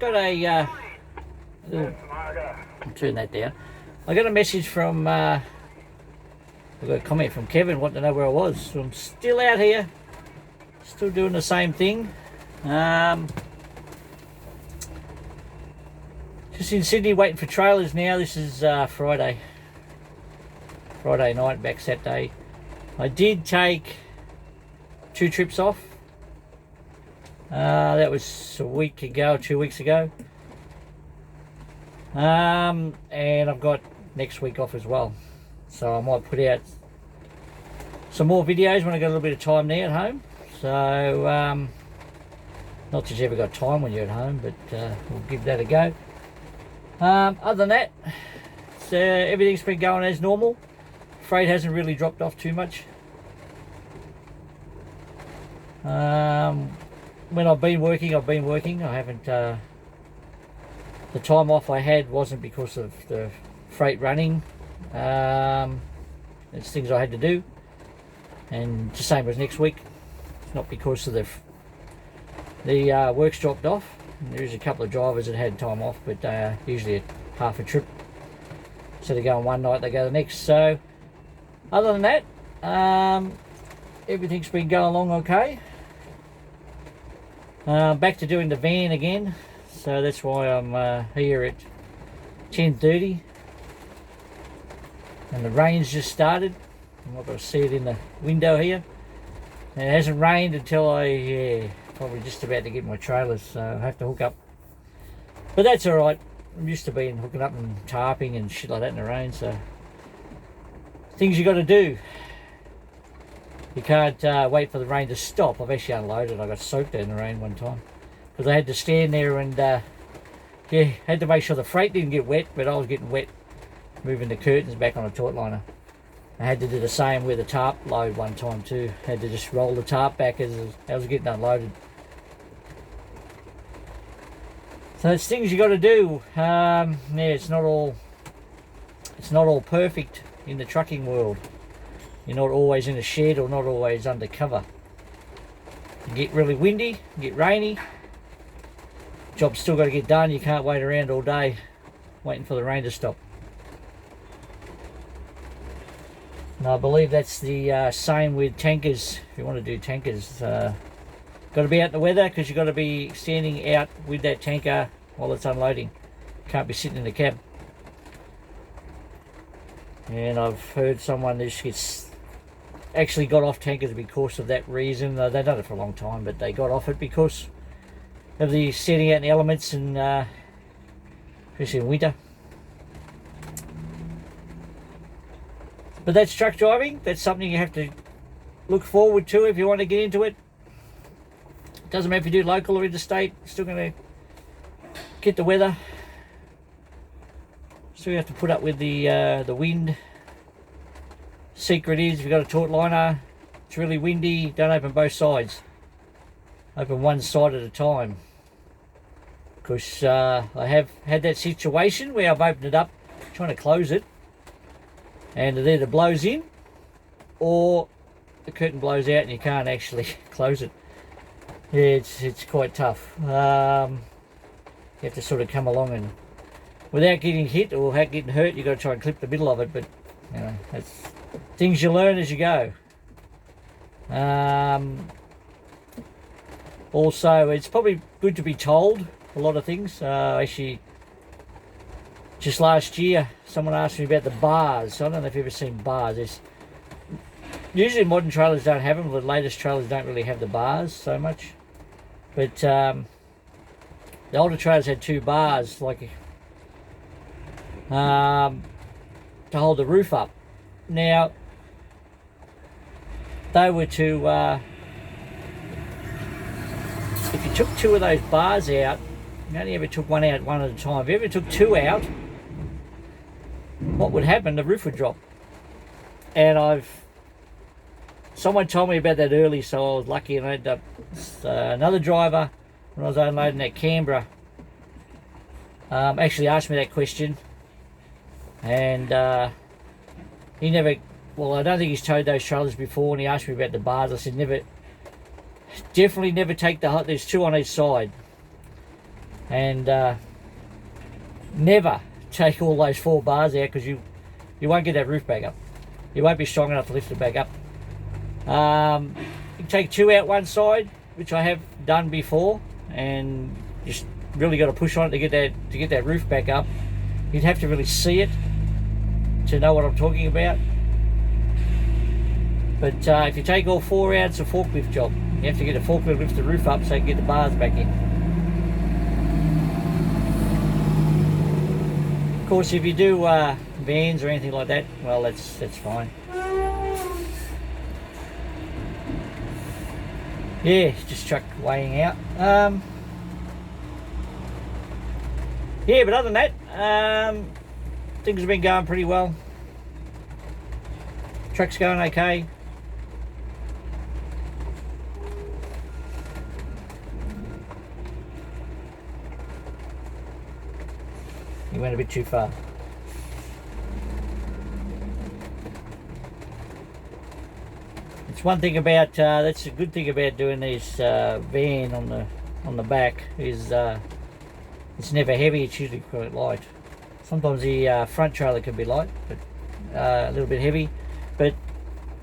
Got a little, I'll turn that down. I got a message from, I got a comment from Kevin wanting to know where I was. So I'm still out here, still doing the same thing. Just in Sydney waiting for trailers now. This is Friday night, back Saturday. I did take 2 trips off. That was a week ago, 2 weeks ago. And I've got next week off as well. So I might put out some more videos when I got a little bit of time there at home. So, not that you ever got time when you're at home, but we'll give that a go. Other than that, everything's been going as normal. Freight hasn't really dropped off too much. When I've been working. I haven't, the time off I had wasn't because of the freight running. It's things I had to do. And the same as next week. It's not because of the work's dropped off. There is a couple of drivers that had time off, but usually a half a trip. Instead of going one night, they go the next. So, other than that, everything's been going along okay. Back to doing the van again, so that's why I'm here at 10:30, and the rain's just started. I'm not going to see it in the window here, and it hasn't rained until probably just about to get my trailers, so I have to hook up, but that's all right. I'm used to being hooking up and tarping and shit like that in the rain, so things you got to do. You can't wait for the rain to stop. I've actually unloaded. I got soaked in the rain one time because I had to stand there and had to make sure the freight didn't get wet, but I was getting wet moving the curtains back on a taut liner. I had to do the same with the tarp load one time too. Had to just roll the tarp back as I was getting unloaded. So it's things you got to do. It's not all perfect in the trucking world. You're not always in a shed or not always under cover. You get really windy, get rainy. Job's still got to get done. You can't wait around all day waiting for the rain to stop. And I believe that's the same with tankers. If you want to do tankers, got to be out in the weather because you've got to be standing out with that tanker while it's unloading. Can't be sitting in the cab. And I've heard someone that gets actually got off tankers because of that reason. They've done it for a long time, but they got off it because of the setting out in the elements, and especially in winter. But that's truck driving. That's something you have to look forward to if you want to get into it. Doesn't matter if you do local or interstate, still going to get the weather. So you have to put up with the wind. Secret is, if you've got a taut liner, it's really windy, don't open both sides. Open one side at a time. Because I have had that situation where I've opened it up, trying to close it, and it either blows in, or the curtain blows out and you can't actually close it. Yeah, it's quite tough. You have to sort of come along and, without getting hit or getting hurt, you've got to try and clip the middle of it, but you know, that's things you learn as you go. Also, it's probably good to be told a lot of things. Actually, just last year, someone asked me about the bars. I don't know if you've ever seen bars. Usually modern trailers don't have them. The latest trailers don't really have the bars so much. But the older trailers had 2 bars, like to hold the roof up. Now, they were to, if you took 2 of those bars out, you only ever took one out one at a time. If you ever took 2 out, what would happen? The roof would drop. And someone told me about that early, so I was lucky, and I ended up, another driver, when I was unloading at Canberra, actually asked me that question. And he never, well, I don't think he's towed those trailers before, and he asked me about the bars. I said, definitely never take there's 2 on each side. and never take all those 4 bars out, because you won't get that roof back up. You won't be strong enough to lift it back up. You take 2 out one side, which I have done before, and just really got to push on it to get that roof back up. You'd have to really see it to know what I'm talking about. But if you take all 4 out, it's a forklift job. You have to get a forklift to lift the roof up so you can get the bars back in. Of course, if you do vans or anything like that, well, that's fine. Yeah, just truck weighing out. Yeah, but other than that, things have been going pretty well. Truck's going okay. You went a bit too far. It's one thing about that's a good thing about doing this van on the back is it's never heavy. It's usually quite light. Sometimes the front trailer can be light, but a little bit heavy. But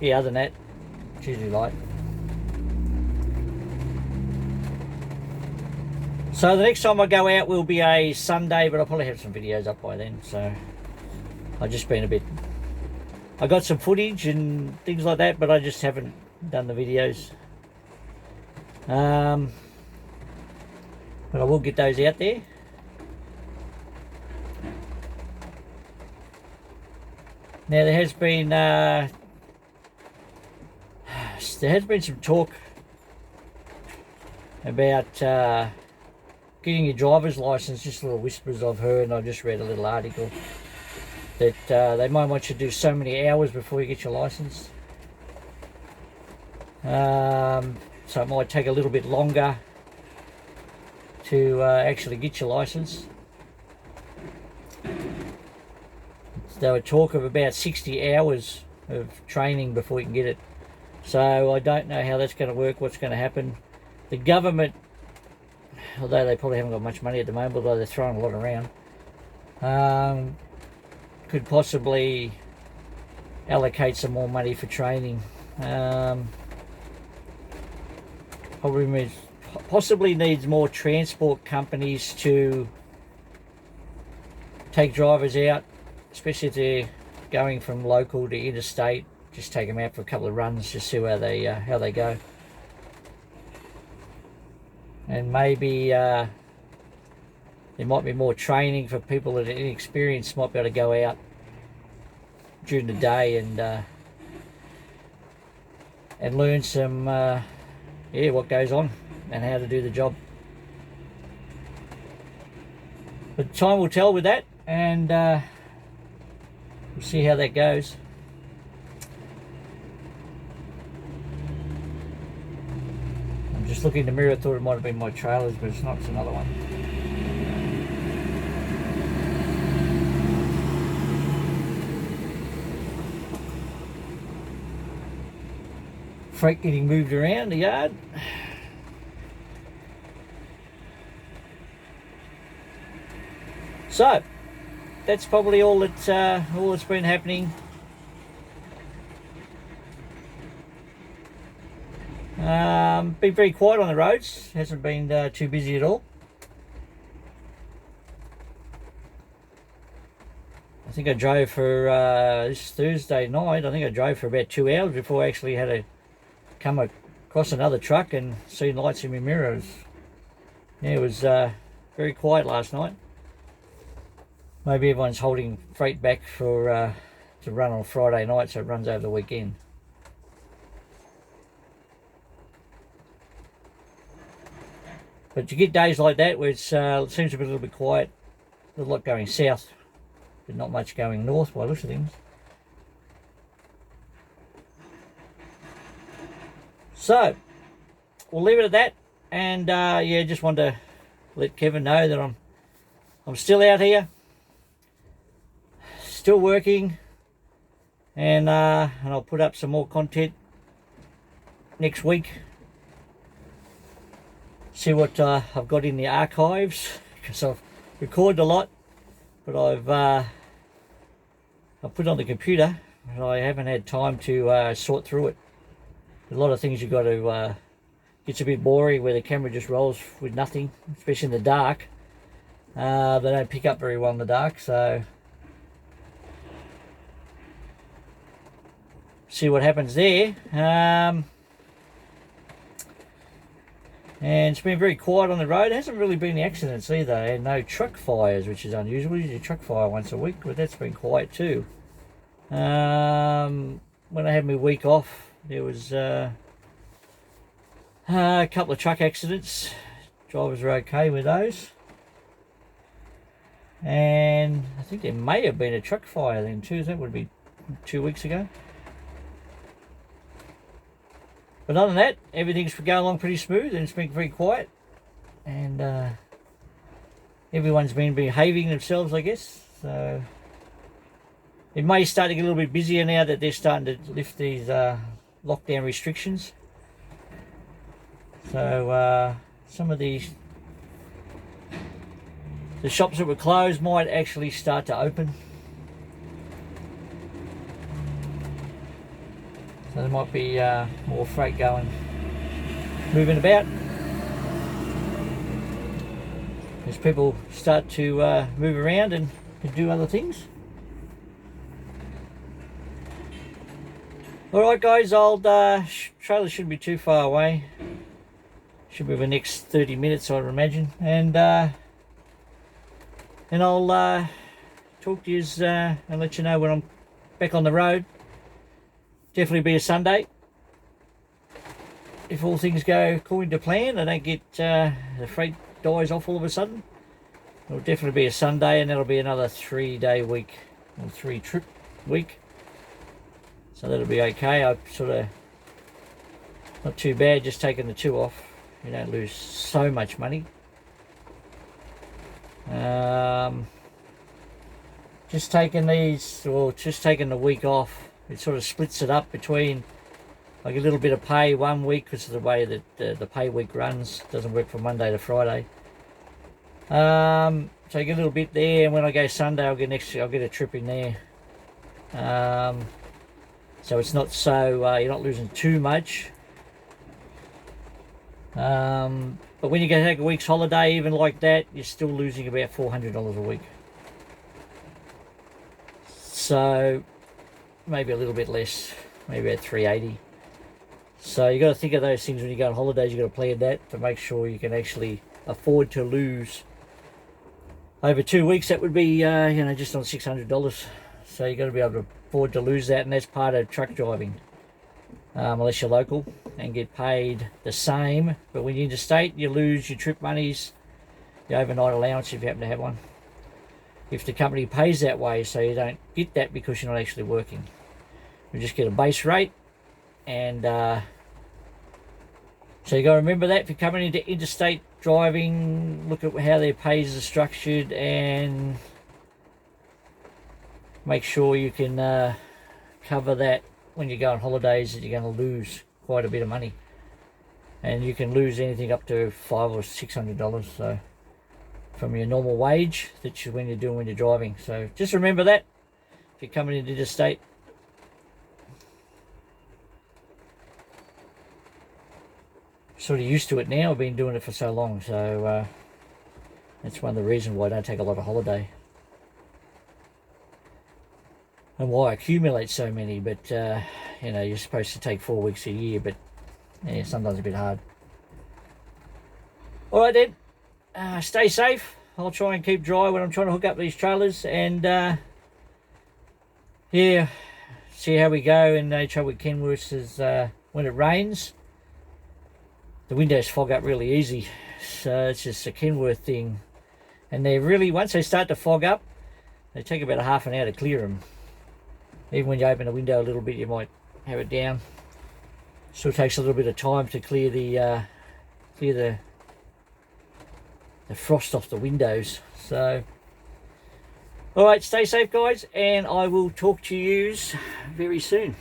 yeah, other than that, it's usually light. So the next time I go out will be a Sunday, but I'll probably have some videos up by then. So I've just been a bit... I got some footage and things like that, but I just haven't done the videos. But I will get those out there. Now there has been some talk about getting your driver's license. Just little whispers I've heard, and I just read a little article that they might want you to do so many hours before you get your license. So it might take a little bit longer to actually get your license. They were talk of about 60 hours of training before you can get it. So I don't know how that's going to work, what's going to happen. The government, although they probably haven't got much money at the moment, although they're throwing a lot around, could possibly allocate some more money for training. Possibly needs more transport companies to take drivers out, especially if they're going from local to interstate. Just take them out for a couple of runs, just see how they go. And maybe there might be more training for people that are inexperienced, might be able to go out during the day and learn some what goes on and how to do the job. But time will tell with that, and we'll see how that goes. I'm just looking in the mirror. I thought it might have been my trailers, but it's not. It's another one. Freight getting moved around the yard. So that's probably all that's been happening. Been very quiet on the roads. Hasn't been too busy at all. I think I drove for this Thursday night. I think I drove for about 2 hours before I actually had to come across another truck and see lights in my mirrors. Yeah, it was very quiet last night. Maybe everyone's holding freight back for to run on Friday night, so it runs over the weekend. But you get days like that where it seems to be a little bit quiet. There's a lot going south, but not much going north by the looks of things. So we'll leave it at that, and yeah, just wanted to let Kevin know that I'm still out here, still working, and I'll put up some more content next week. See what I've got in the archives, because I've recorded a lot, but I've put it on the computer and I haven't had time to sort through it. A lot of things you've got to gets a bit boring where the camera just rolls with nothing, especially in the dark. They don't pick up very well in the dark, so see what happens there. And it's been very quiet on the road. There hasn't really been any accidents either, and no truck fires, which is unusual. Usually truck fire once a week, but that's been quiet too. When I had my week off, there was a couple of truck accidents. Drivers were okay with those. And I think there may have been a truck fire then too. That would be 2 weeks ago. But other than that, everything's going along pretty smooth and it's been very quiet. And everyone's been behaving themselves, I guess. So it may start to get a little bit busier now that they're starting to lift these lockdown restrictions. So some of the shops that were closed might actually start to open. So there might be more freight moving about as people start to move around and do other things. Alright guys, old trailer shouldn't be too far away. Should be the next 30 minutes I would imagine. And I'll talk to you and let you know when I'm back on the road. Definitely be a Sunday. If all things go according to plan, I don't get the freight dies off all of a sudden. It'll definitely be a Sunday, and that'll be another 3-day week or 3-trip week. So that'll be okay. I sort of not too bad, just taking the 2 off. You don't lose so much money. Just taking the week off, it sort of splits it up between like a little bit of pay 1 week because of the way that the pay week runs. It doesn't work from Monday to Friday. So I get a little bit there, and when I go Sunday I'll get a trip in there. So it's not so you're not losing too much. But when you go take a week's holiday, even like that, you're still losing about $400 a week. So maybe a little bit less, maybe about $380. So you got to think of those things when you go on holidays. You got to plan that to make sure you can actually afford to lose over 2 weeks. That would be just on $600. So you got to be able to afford to lose that, and that's part of truck driving. Unless you're local and get paid the same, but when you're interstate, you lose your trip monies, your overnight allowance if you happen to have one. If the company pays that way, so you don't get that because you're not actually working. You just get a base rate, and so you got to remember that if you're coming into interstate driving, look at how their pays are structured and make sure you can cover that. When you go on holidays, that you're going to lose quite a bit of money, and you can lose anything up to $500 or $600. So from your normal wage that when you're driving. So just remember that if you're coming into the state. Sort of used to it now. I've been doing it for so long, so that's one of the reasons why I don't take a lot of holiday. And why I accumulate so many, but you're supposed to take 4 weeks a year, but yeah, sometimes a bit hard. All right then, stay safe. I'll try and keep dry when I'm trying to hook up these trailers, and yeah, see how we go. And the trouble with Kenworth is when it rains, the windows fog up really easy. So it's just a Kenworth thing, and they really, once they start to fog up, they take about a half an hour to clear them. Even when you open the window a little bit, you might have it down. Still takes a little bit of time to clear the frost off the windows. So, all right, stay safe, guys, and I will talk to you very soon.